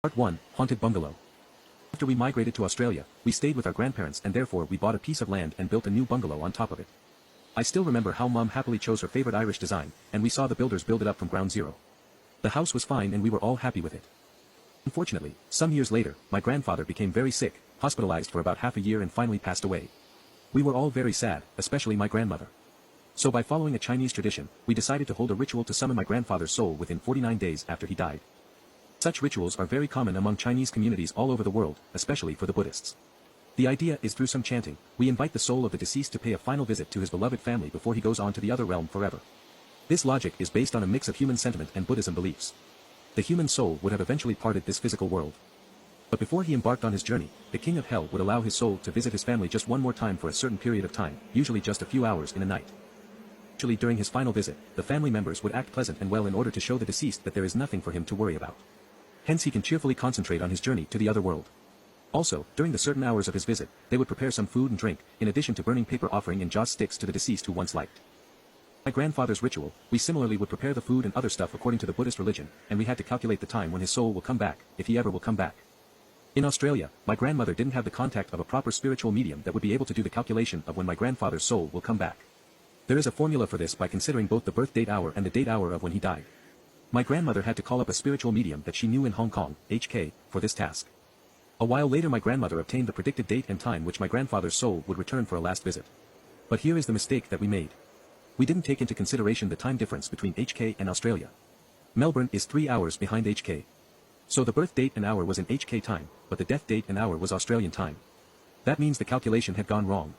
Part 1, Haunted Bungalow. After we migrated to Australia, we stayed with our grandparents and therefore we bought a piece of land and built a new bungalow on top of it. I still remember how Mum happily chose her favorite Irish design, and we saw the builders build it up from ground zero. The house was fine and we were all happy with it. Unfortunately, some years later, my grandfather became very sick, hospitalized for about half a year and finally passed away. We were all very sad, especially my grandmother. So by following a Chinese tradition, we decided to hold a ritual to summon my grandfather's soul within 49 days after he died. Such rituals are very common among Chinese communities all over the world, especially for the Buddhists. The idea is through some chanting, we invite the soul of the deceased to pay a final visit to his beloved family before he goes on to the other realm forever. This logic is based on a mix of human sentiment and Buddhism beliefs. The human soul would have eventually parted this physical world. But before he embarked on his journey, the king of hell would allow his soul to visit his family just one more time for a certain period of time, usually just a few hours in a night. Usually during his final visit, the family members would act pleasant and well in order to show the deceased that there is nothing for him to worry about. Hence he can cheerfully concentrate on his journey to the other world. Also, during the certain hours of his visit, they would prepare some food and drink, in addition to burning paper offering and joss sticks to the deceased who once liked. My grandfather's ritual, we similarly would prepare the food and other stuff according to the Buddhist religion, and we had to calculate the time when his soul will come back, if he ever will come back. In Australia, my grandmother didn't have the contact of a proper spiritual medium that would be able to do the calculation of when my grandfather's soul will come back. There is a formula for this by considering both the birth date hour and the date hour of when he died. My grandmother had to call up a spiritual medium that she knew in Hong Kong, HK, for this task. A while later my grandmother obtained the predicted date and time which my grandfather's soul would return for a last visit. But here is the mistake that we made. We didn't take into consideration the time difference between HK and Australia. Melbourne is 3 hours behind HK. So the birth date and hour was in HK time, but the death date and hour was Australian time. That means the calculation had gone wrong.